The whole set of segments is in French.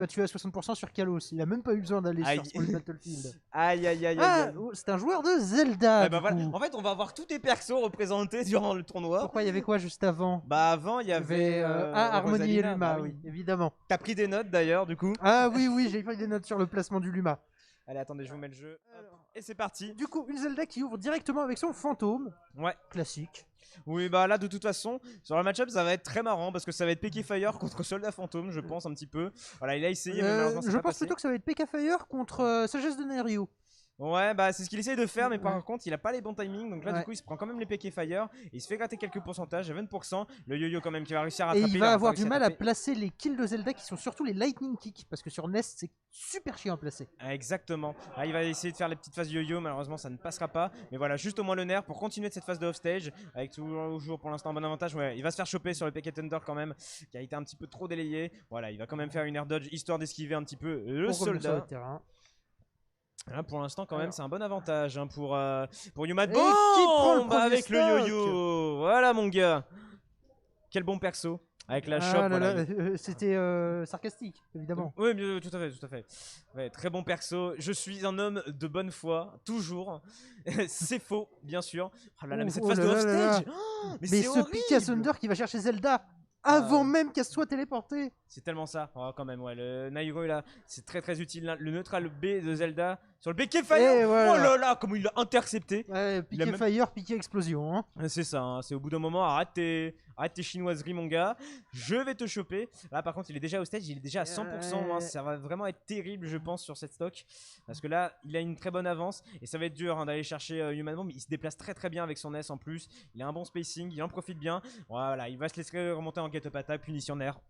Bah, tu es à 60% sur Kalos. Il a même pas eu besoin d'aller Aïe. sur le Battlefield. Aïe aïe aïe Ah, aïe. c'est un joueur de Zelda. Ouais, bah Du voilà. coup. En fait, on va avoir tous tes persos représentés durant le tournoi. Pourquoi il y avait quoi juste avant? Bah avant, il y avait Harmonie et Rosalina, Luma, bah oui, évidemment. T'as pris des notes d'ailleurs, du coup. Ah oui, oui, j'ai pris des notes sur le placement du Luma. Allez, attendez, je vous mets le jeu. Hop. Alors, Et c'est parti. du coup, une Zelda qui ouvre directement avec son fantôme. Ouais. Classique. Oui, bah là, de toute façon, sur le match-up, ça va être très marrant parce que ça va être Pecky Fire contre Soldat Fantôme, je pense, un petit peu. Voilà, il a essayé, mais malheureusement, c'est Je pas pense passé. plutôt que ça va être P.K. Fire contre Sagesse de Neryu. Ouais, bah c'est ce qu'il essaye de faire, mais par Ouais. contre, il a pas les bons timings. Donc là, Ouais. du coup, il se prend quand même les Pecky Fire. Et il se fait gratter quelques pourcentages à 20%. Le yo-yo, quand même, qui va réussir à Et rattraper. il va avoir réussi du mal à taper. placer les kills de Zelda qui sont surtout les lightning kicks. Parce que sur NES, c'est super chiant à placer. Ah, exactement. Là, il va essayer de faire les petites phases yo-yo. Malheureusement, ça ne passera pas. Mais voilà, juste au moins le nerf pour continuer de cette phase de offstage. Avec toujours pour l'instant un bon avantage. Ouais, il va se faire choper sur le Pecky Thunder quand même. Qui a été un petit peu trop délayé. Voilà, il va quand même faire une air dodge histoire d'esquiver un petit peu le Pour revenir sur le soldat. terrain. Là, pour l'instant, quand même, Alors. c'est un bon avantage hein, pour Yumad. Et qui prend le Bon, premier avec le stock yo-yo. Voilà, mon gars. Quel bon perso. Avec la chope, voilà. C'était sarcastique, évidemment. Oui, tout à fait, tout à fait. Ouais, très bon perso. Je suis un homme de bonne foi, toujours. C'est faux, bien sûr. Oh là là, mais cette phase de offstage. Oh, mais c'est ce horrible. Pika Thunder qui va chercher Zelda avant même qu'elle soit téléportée. C'est tellement ça. Oh, quand même, ouais. Le Nairo, là, c'est très très utile. Le neutral B de Zelda sur le Pecky Fire. Et voilà. Oh là là, comment il l'a intercepté. Ouais, Il a Piqué même- Fire, Piqué Explosion. Hein. C'est ça, hein, c'est au bout d'un moment, arrête tes chinoiseries mon gars, je vais te choper. Là par contre il est déjà au stage, il est déjà à 100%, hein, ça va vraiment être terrible je pense sur cette stock. Parce que là il a une très bonne avance et ça va être dur hein, d'aller chercher Human Bomb, il se déplace très très bien avec son S en plus. Il a un bon spacing, il en profite bien. Voilà, il va se laisser remonter en get-up attack, punition air.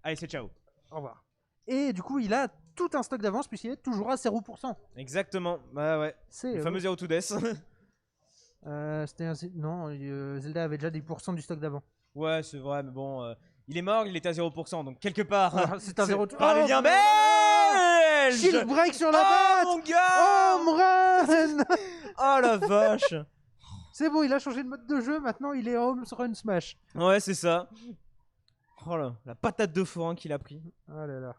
Allez c'est ciao. Au revoir. Et du coup il a tout un stock d'avance puisqu'il est toujours à 0%. Exactement, bah ouais, C'est le fameux 0 to death. c'était non, Zelda avait déjà des pourcents du stock d'avant. Ouais c'est vrai mais bon, il est mort, il était à 0% donc quelque part. C'est un 0. Parlez bien belge. Shield break sur la Oh batte. mon gars. Home run. Oh la vache. C'est bon, il a changé de mode de jeu, maintenant il est home run smash. Ouais c'est ça. Oh là, la patate de forain qu'il a pris. Oh là là.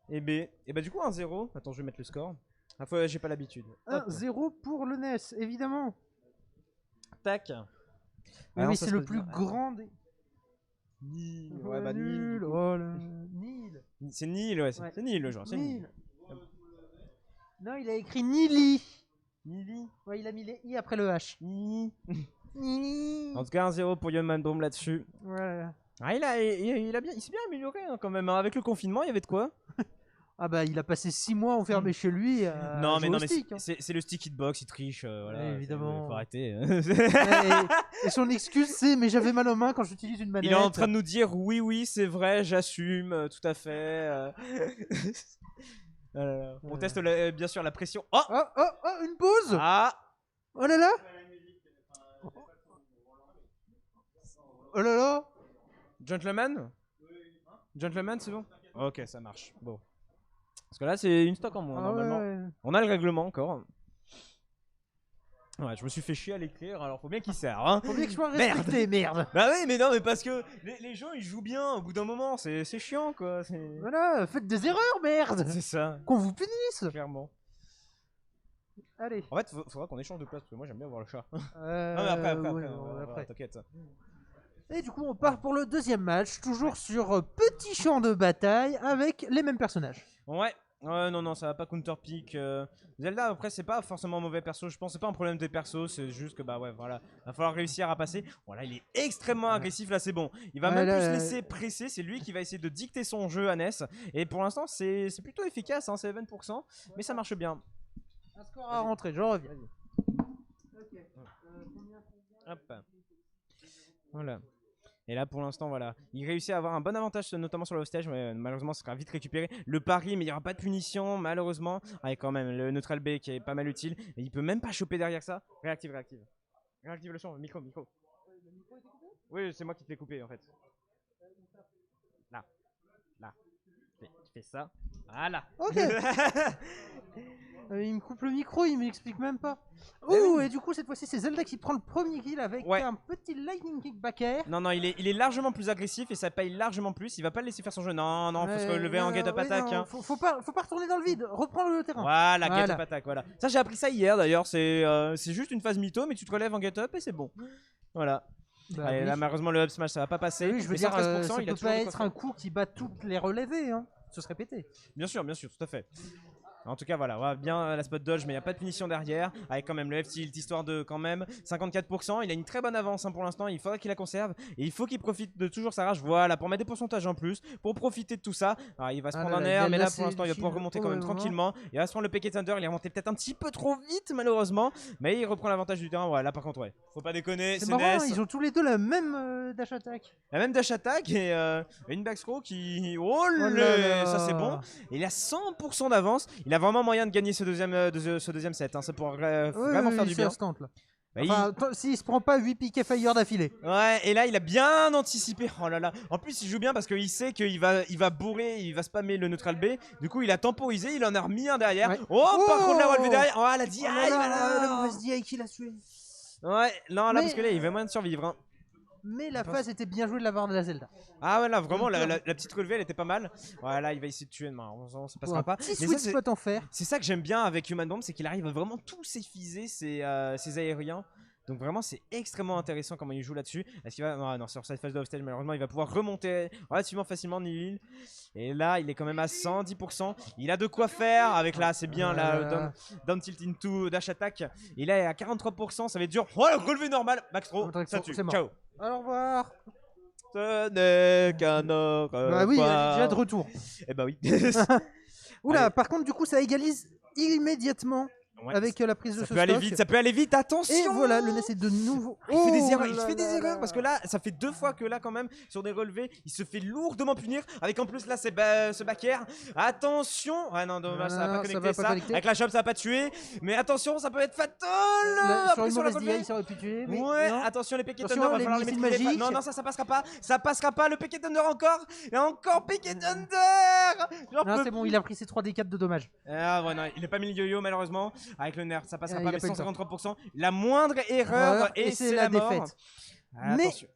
Et bah du coup 1-0. Attends je vais mettre le score. La fois j'ai pas l'habitude. 1-0 pour le NES, évidemment. Tac. Mais Ah non, oui, ça c'est se le passe plus bien. grand des... Nil. Ouais bah nil. nul. du coup. Oh là. Nil. C'est nil ouais, c'est nil le genre. C'est nil. Nil. Non, il a écrit Nili. Nili. Ouais, il a mis les I après le H. Nili. Nili. En tout cas 1-0 pour Yoman Dome là-dessus. Voilà. Ah il s'est bien amélioré hein, quand même. Hein. Avec le confinement il y avait de quoi. Ah bah il a passé 6 mois enfermé chez lui. Non mais stick, hein. c'est le stick hitbox, il triche. Voilà, Ouais, évidemment. faut arrêter. Et son excuse c'est mais j'avais mal aux mains quand j'utilise une manette. Il est en train de nous dire oui c'est vrai j'assume tout à fait. On teste bien sûr la pression. Oh une pause. ah Oh là là. Oh là là. Gentleman. Gentleman c'est bon. Ok ça marche. Bon. Parce que là c'est une stock en moins normalement. Ouais. On a le règlement encore. Ouais, je me suis fait chier à l'écrire, alors faut bien qu'il serve. Hein. Faut bien que je sois respecté, merde. Bah oui, mais non, mais parce que les gens ils jouent bien au bout d'un moment, c'est chiant quoi. Voilà, faites des erreurs, merde. C'est ça, Qu'on vous punisse. clairement. Allez. En fait, faudra qu'on échange de place parce que moi j'aime bien voir le chat. Non, mais après, t'inquiète. Et du coup, on part pour le deuxième match, toujours sur petit champ de bataille avec les mêmes personnages. Ouais. Ouais, non, ça va pas counterpick. Zelda, après, c'est pas forcément un mauvais perso. Je pense que c'est pas un problème des persos. C'est juste que, bah ouais, voilà. Va falloir réussir à passer. Voilà, il est extrêmement agressif. Là, c'est bon. Il va même plus se laisser presser. C'est lui qui va essayer de dicter son jeu à NES. Et pour l'instant, c'est plutôt efficace. Hein, c'est 20%. Mais ça marche bien. Un score à rentrer, je reviens. Hop. Voilà. Et là pour l'instant voilà, il réussit à avoir un bon avantage notamment sur le hostage, mais malheureusement ça sera vite récupéré. Le pari mais il n'y aura pas de punition malheureusement. Ah, et quand même le neutral B qui est pas mal utile. Et il peut même pas choper derrière ça. Réactive le son, micro. Oui c'est moi qui te l'ai coupé en fait. Là. Tu fais ça. Voilà. Ok. Il me coupe le micro, il m'explique même pas. Eh Ouh, oui. et du coup, cette fois-ci, c'est Zelda qui prend le premier kill avec un petit lightning kick back air. Non, il est largement plus agressif et ça paye largement plus. Il va pas le laisser faire son jeu. Non, faut se relever en get up attack. Hein. Faut pas retourner dans le vide, reprends le terrain. Voilà, get up attack, voilà. Ça, j'ai appris ça hier d'ailleurs. C'est juste une phase mytho, mais tu te relèves en get up et c'est bon. Voilà. Bah, Allez, oui. là, malheureusement, le up smash ça va pas passer. Oui, je veux Mais dire, 113%, ça il a peut toujours pas de quoi être faire. un coup qui bat toutes les relevées, hein. Ce serait pété. Bien sûr, tout à fait. En tout cas, voilà, on va bien la spot dodge, mais il n'y a pas de punition derrière. Avec quand même le F-tilt, histoire de quand même 54%. Il a une très bonne avance pour l'instant. Il faudrait qu'il la conserve. Et il faut qu'il profite de toujours sa rage. Voilà, pour mettre des pourcentages en plus. Pour profiter de tout ça. Alors, il va se prendre un air, mais là, pour l'instant, il va pouvoir remonter quand même tranquillement. Il va se prendre le Pecket Thunder. Il est remonté peut-être un petit peu trop vite, malheureusement. Mais il reprend l'avantage du terrain. Ouais, là, par contre, ouais. Faut pas déconner. C'est C'est marrant, NES. ils ont tous les deux la même dash attack. La même dash attack et une backstroke qui. Oh là là, là. ça c'est bon. Et il a 100% d'avance. Il a vraiment moyen de gagner ce deuxième set. Hein. Ça pourrait vraiment faire du bien. Instant, là. Bah, Enfin, s'il se prend pas 8 piquets fire d'affilée. Ouais, et là il a bien anticipé. Oh là là. En plus, il joue bien parce qu'il sait qu'il va bourrer, il va spammer le neutral B. Du coup, il a temporisé, il en a remis un derrière. Ouais. Oh, par contre, la relevé derrière. Oh, la DI. La mauvaise DI qui l'a tué. Ouais, non, là, Mais- parce que là, il va moyen de survivre. Hein. Mais la phase était bien jouée de la part de la Zelda. Ah ouais, là, vraiment, la petite relevée, elle était pas mal. Voilà, il va essayer de tuer. Non, ça passera pas. Petit Mais sweet ça, spot en fer. c'est ça que j'aime bien avec Human Bomb, c'est qu'il arrive à vraiment tous effiser ses aériens. Donc vraiment c'est extrêmement intéressant comment il joue là-dessus. Est-ce qu'il va... Non, sur cette phase de offstage malheureusement il va pouvoir remonter relativement facilement Nihil. Et là il est quand même à 110%. Il a de quoi faire avec là c'est bien la down tilt into dash attack. Et là il est à 43%, ça va être dur. Oh le relevé normal, backthrow, ça tue, ciao. Au revoir. Ce n'est qu'un au revoir. Bah oui, j'ai de retour. Eh bah oui. Oula, Allez. par contre du coup ça égalise immédiatement. Ouais, avec la prise de ça ce peut aller stock. vite, ça peut aller vite, attention. Et voilà, le NES est de nouveau. Il fait des erreurs, là il fait des là erreurs là. parce que là, ça fait 2 fois que là quand même sur des relevés, il se fait lourdement punir. Avec en plus là ce back air. Attention, ah non dommage, ça va pas connecter ça. Avec la chope, ça va pas tuer. Mais attention, ça peut être fatal. Sur une mauvaise DI, ça aurait pu tuer. Mais ouais, non. attention les Pecket Attention, Thunder, va les falloir les missiles maîtriser. magiques. Non, ça passera pas. Ça passera pas. Le Pecket Thunder encore. Et encore Pecket Thunder. Non, c'est bon, il a pris ses 3D4 de dommages. Ah ouais, non, il a pas mis le yo-yo malheureusement. Avec le nerf, ça passera Il pas. a Mais pas eu le temps. 153%. La moindre erreur et c'est la mort. défaite. Ah, Mais attention.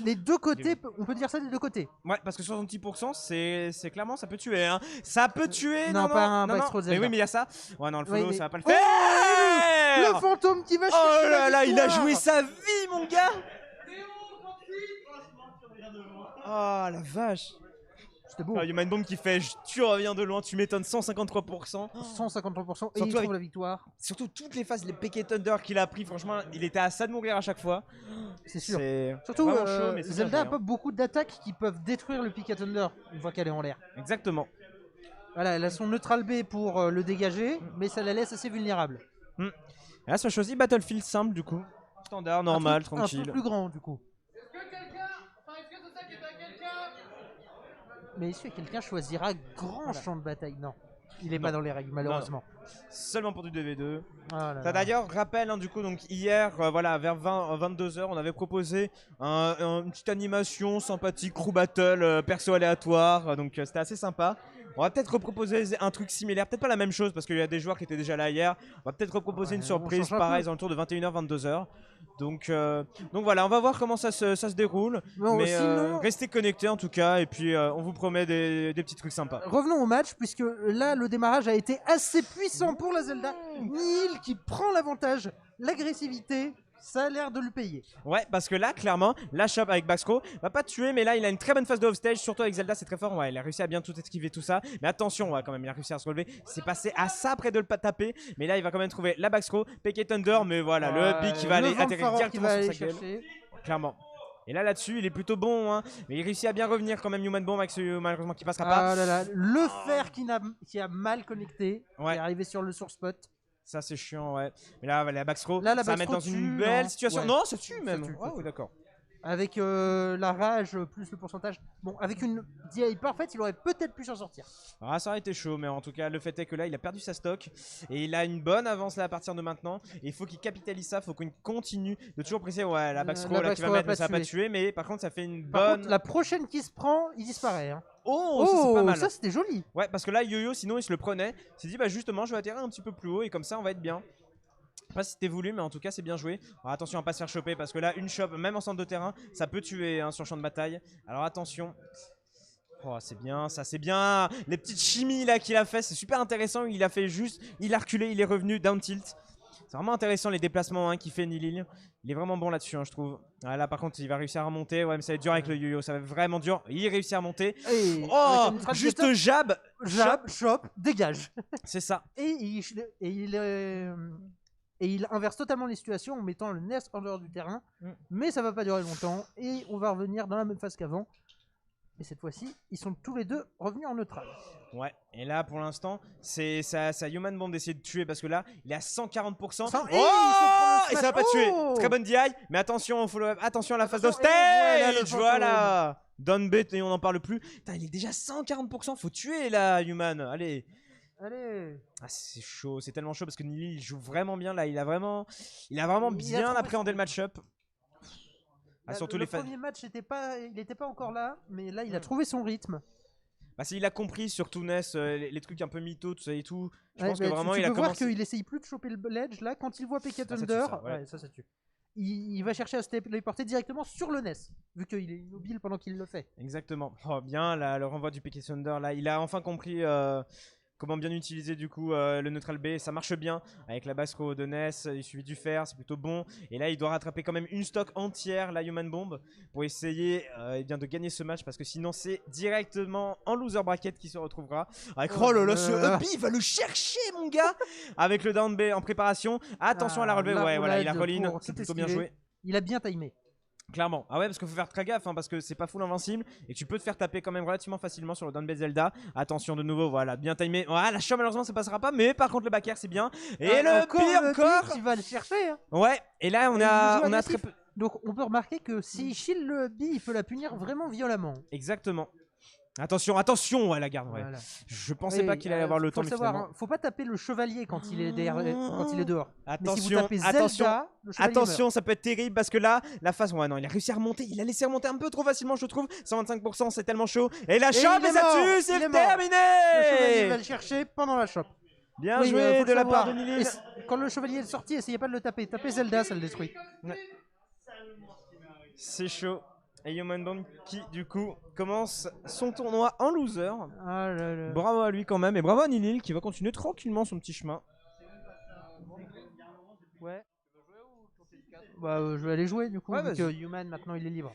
les deux côtés, on peut dire ça des deux côtés. Ouais, parce que 70%, c'est clairement, ça peut tuer. Hein. Ça peut tuer. Non, pas un non. backthrow Mais Zelda. oui, mais il y a ça. Ouais, non, le follow, Oui, mais- ça va pas le Oh, faire. Le fantôme qui va Oh chercher là la là, il a victoire. joué sa vie, mon gars. Oh la vache. C'était beau. Oh, il y a une bombe qui fait tu reviens de loin, tu m'étonnes 153%. 153% et Surtout il trouve avec- la victoire. Surtout toutes les phases, les Pecket Thunder qu'il a pris, franchement, il était à ça de mourir à chaque fois. C'est sûr. C'est Surtout, vraiment chaud, mais c'est Zelda bien a joué, pas hein. beaucoup d'attaques qui peuvent détruire le Pika Thunder une fois qu'elle est en l'air. Exactement. Voilà, elle a son neutral B pour le dégager, mais ça la laisse assez vulnérable. Et là, ça choisit Battlefield simple du coup. Standard, normal, Un tranquille. peu plus grand du coup. Mais est-ce que quelqu'un choisira grand champ de bataille? Non, il est pas dans les règles malheureusement. Seulement pour du 2v2. Oh là T'as là. d'ailleurs, rappel, hein, du coup, donc hier, voilà, vers 22h, on avait proposé une petite animation sympathique, crew battle, perso aléatoire, donc c'était assez sympa. On va peut-être reproposer un truc similaire, peut-être pas la même chose parce qu'il y a des joueurs qui étaient déjà là hier. On va peut-être reproposer une on surprise, change un pareil, peu. dans le tour de 21h, 22h. Donc voilà, on va voir comment ça se déroule. Bon, mais sinon- restez connectés en tout cas, et puis on vous promet des petits trucs sympas. Revenons au match, puisque là, le démarrage a été assez puissant pour la Zelda. Nihil qui prend l'avantage, l'agressivité, ça a l'air de le payer. Ouais, parce que là, clairement, la shop avec Baxcro va pas tuer, mais là, il a une très bonne phase de offstage, surtout avec Zelda, c'est très fort. Ouais, il a réussi à bien tout esquiver, tout ça. Mais attention, ouais, quand même, il a réussi à se relever. C'est passé à ça près de le taper, mais là, il va quand même trouver la Baxcro, Pecket Thunder, mais voilà, le big qui va aller atterrir directement sur sa gueule. Clairement. Et là-dessus, il est plutôt bon, hein. Mais il réussit à bien revenir quand même, Human Bomb, avec ce malheureusement qui passera pas. Ah là là, le fer qui a mal connecté, Ouais. qui est arrivé sur le source spot. Ça, c'est chiant, ouais. Mais là, la Baxcro, Là, la ça va mettre dans Baxcro une tue, belle non. situation. Ouais. Non, ça tue même. tue, Ah ça oui, d'accord. Avec la rage plus le pourcentage. Bon, avec une DI parfaite, il aurait peut-être pu s'en sortir. Ah, ça aurait été chaud, mais en tout cas, le fait est que là, il a perdu sa stock et il a une bonne avance là à partir de maintenant. Et il faut qu'il capitalise ça, il faut qu'il continue de toujours presser. Ouais, la backstroke la là qui va backstroke mettre, va mais ça va pas tuer. tuer. Mais par contre, ça fait une Par bonne. contre, la prochaine qui se prend, il disparaît. Hein. Oh, ça c'est pas mal. Ça c'était joli. Ouais, parce que là, Yo-Yo, sinon, il se le prenait. Il s'est dit, bah justement, je vais atterrir un petit peu plus haut et comme ça, on va être bien. Je sais pas si c'était voulu, mais en tout cas, c'est bien joué. Alors, attention à pas se faire choper parce que là, une chope, même en centre de terrain, ça peut tuer hein, sur champ de bataille. Alors, attention. Oh, c'est bien, ça c'est bien. Les petites chimies là qu'il a fait, c'est super intéressant. Il a fait juste, il a reculé, il est revenu down tilt. C'est vraiment intéressant les déplacements hein, qu'il fait Nilil. Il est vraiment bon là-dessus, hein, je trouve. Ah, là, par contre, il va réussir à remonter. Ouais, mais ça va être dur avec le yo-yo. Ça va être vraiment dur. Il réussit à remonter. Et Oh, avec une trappe juste de top, jab. chop, dégage. C'est ça. Et il inverse totalement les situations en mettant le Nest en dehors du terrain. Mm. Mais ça va pas durer longtemps. Et on va revenir dans la même phase qu'avant. Et cette fois-ci, ils sont tous les deux revenus en neutral. Ouais, et là pour l'instant, c'est sa Human Bomb d'essayer de tuer parce que là, il est à 140%. Sans- Oh, et il se prend le et ça va pas smash. tuer. Oh. Très bonne DI, mais attention, attention à la phase de Attention, et voilà le stage. fantôme. Voilà. Down bet et on n'en parle plus. Putain, il est déjà 140%. Faut tuer la Human. Allez. Allez. Ah, c'est chaud, c'est tellement chaud parce que Nili il joue vraiment bien là. Il a vraiment Il a bien trouvé appréhendé son- le match-up. Ah, surtout le les fans. premier match, il n'était pas encore là, mais là, il a trouvé son rythme. Bah, il a compris sur Tunes les trucs un peu mythos, tout ça et tout. Je pense que bah, vraiment tu il a peux voir commencé. qu'il essaye plus de choper le ledge. Là, quand il voit PK Ah, ça tue, Thunder, ça, ouais. ça tue. Il va chercher à se téléporter directement sur le NES, vu qu'il est immobile pendant qu'il le fait. Exactement. Oh, bien, là, le renvoi du Piquet Thunder, là, il a enfin compris comment bien utiliser du coup le neutral B. Ça marche bien avec la basse row de Ness. Il suffit du faire, c'est plutôt bon. Et là, il doit rattraper quand même une stock entière, la Human Bomb, pour essayer eh bien, de gagner ce match parce que sinon, c'est directement en loser bracket qui se retrouvera. Avec oh là là, ce up, il va le chercher, mon gars, avec le down B en préparation. Attention à la relevée. La Ouais, voilà, il a roulade roll-in. pour C'est tout plutôt bien esquiver. joué. Il a bien timé. Clairement. Ah ouais, parce qu'il faut faire très gaffe, hein, parce que c'est pas full invincible et que tu peux te faire taper quand même relativement facilement sur le down B Zelda. Attention de nouveau, voilà, bien timé. Voilà, la shot malheureusement ça passera pas, mais par contre le back air c'est bien. Et le pire encore. Il va le chercher. Hein. Ouais, et là Et on il a joue très agressif. peu. Donc on peut remarquer que s'il shield le B, il peut la punir vraiment violemment. Exactement. Attention, attention, ouais, la garde. Ouais. Voilà. Je pensais Oui, pas qu'il allait avoir le faut temps, le mais savoir, finalement. hein, faut pas taper le chevalier quand il est quand il est dehors. Mais si vous Attention, tapez Zelda, attention. le chevalier Attention, ça peut être terrible parce que là, la phase. Ouais, non, il a réussi à remonter. Il a laissé remonter un peu trop facilement, je trouve. 125%, c'est tellement chaud. Et la Et shot, il mais est ça mort. tue, Il c'est est mort. terminé. Le chevalier va le chercher pendant la shop. Bien Oui, joué faut de le la part de savoir. Nilil. Et quand le chevalier est sorti, essayez pas de le taper. Tapez Zelda, ça le détruit. C'est chaud. Et Human Bomb qui, du coup, commence son tournoi en loser. Ah là là. Bravo à lui quand même. Et bravo à Nilil qui va continuer tranquillement son petit chemin. Ouais. Bah, je vais aller jouer du coup, Ouais, vu vas-y. que Human maintenant il est libre.